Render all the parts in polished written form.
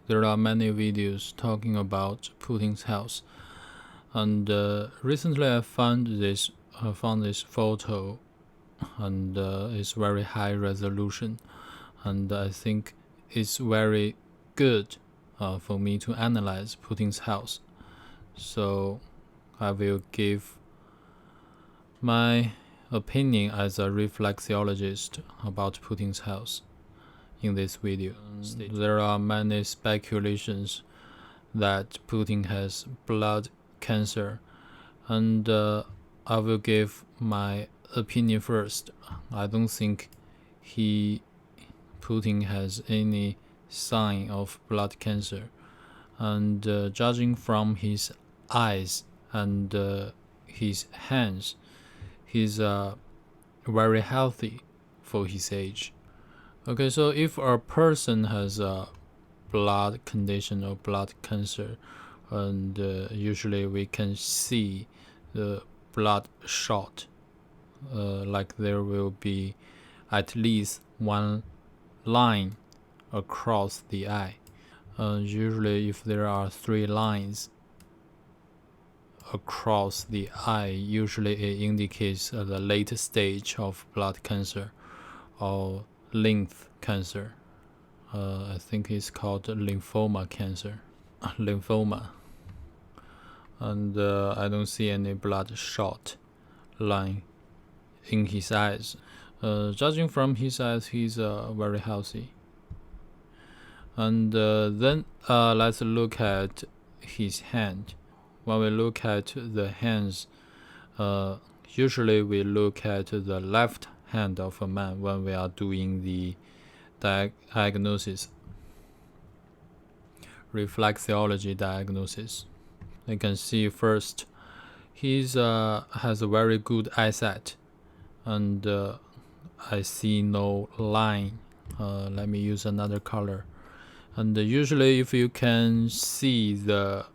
There are many videos talking about Putin's health, and recently I found this photo, and it's very high resolution, and I think it's very good for me to analyze Putin's health. So I will give my opinion as a reflexologist about Putin's health in this video. There are many speculations that Putin has blood cancer, and I will give my opinion first. I don't think Putin has any sign of blood cancer, and judging from his eyes and his hands, he's very healthy for his age. Okay, so if a person has a blood condition or blood cancer, and usually we can see the blood shot, like there will be at least one line across the eye. Usually if there are 3 lines across the eye, usually it indicates the late stage of blood cancer or lymph cancer. I think it's called lymphoma cancer. Lymphoma. And I don't see any bloodshot line in his eyes. Judging from his eyes, he's very healthy. And then let's look at his hand. When we look at the hands, usually we look at the left hand of a man when we are doing the diagnosis, reflexology diagnosis. You can see first he has a very good eyesight, and I see no line. Let me use another color. And usually if you can see the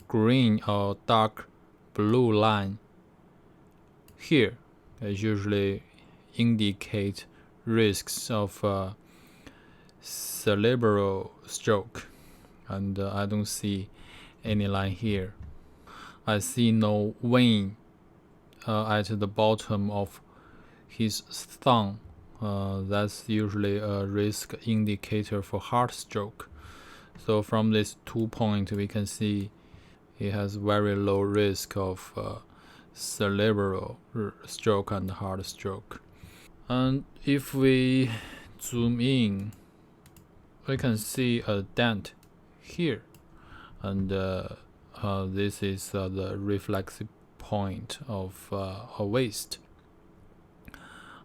green or dark blue line here, it usually indicate risks of cerebral stroke, and I don't see any line here. I see no vein at the bottom of his thumb. That's usually a risk indicator for heart stroke. So from this 2 points we can see he has very low risk of cerebral stroke and heart stroke. And if we zoom in, we can see a dent here, and this is the reflex point of a waist.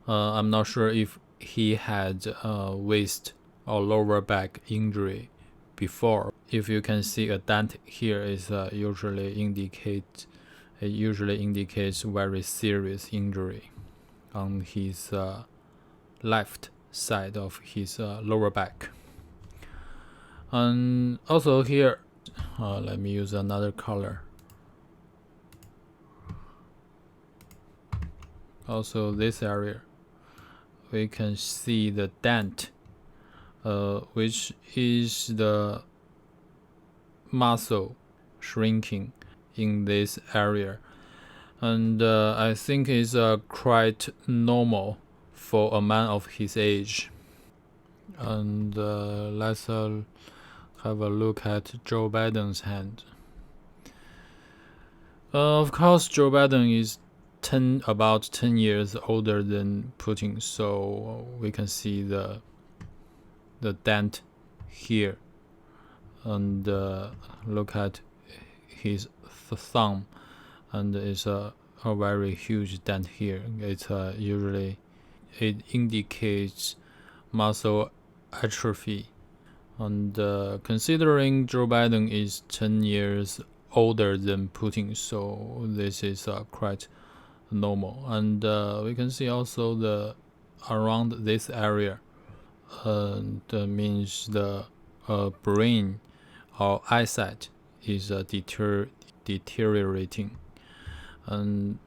I'm not sure if he had waist or lower back injury before. If you can see a dent here, is usually indicates very serious injury on his left side of his lower back. And also here, let me use another color. Also this area, we can see the dent, which is the muscle shrinking in this area, and I think it's quite normal for a man of his age. And let's have a look at Joe Biden's hand. Of course, Joe Biden is about 10 years older than Putin, so we can see the dent here, and look at his thumb, and it's a very huge dent here. It's usually it indicates muscle atrophy, and considering Joe Biden is 10 years older than Putin, so this is quite normal. And we can see also around this area, means the brain or eyesight is deteriorating. And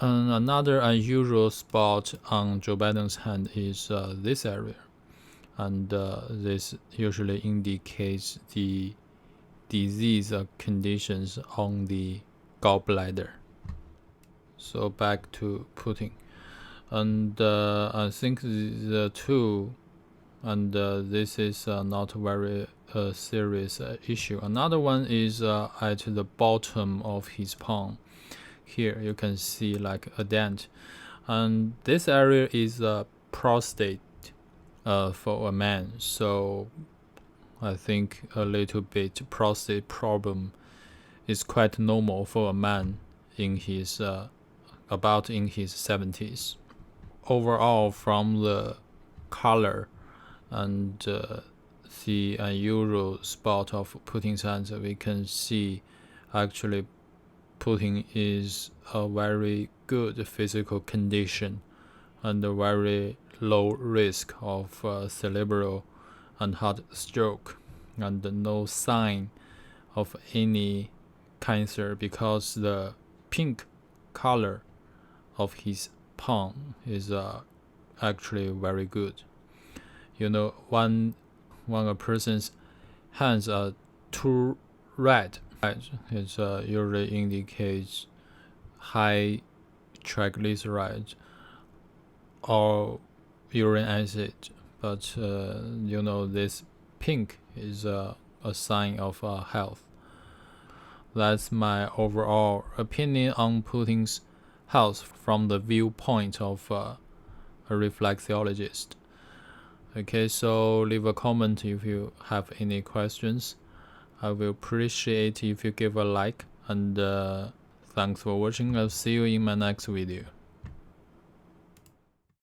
another unusual spot on Joe Biden's hand is this area. and this usually indicates the disease conditions on the gallbladder. So back to Putin, and I think the two, and this is not very serious issue. Another one is at the bottom of his palm. Here you can see like a dent, and this area is a prostate for a man. So I think a little bit prostate problem is quite normal for a man in his about in his 70s. Overall, from the color and the unusual spot of Putin's hands, we can see actually Putin is a very good physical condition and a very low risk of cerebral and heart stroke, and no sign of any cancer because the pink color of his palm is actually very good. You know, when a person's hands are too red, it usually indicates high triglycerides or urine acid. But you know, this pink is a sign of health. That's my overall opinion on Putin's health from the viewpoint of a reflexologist. Okay, so leave a comment if you have any questions. I will appreciate if you give a like, and thanks for watching. I'll see you in my next video.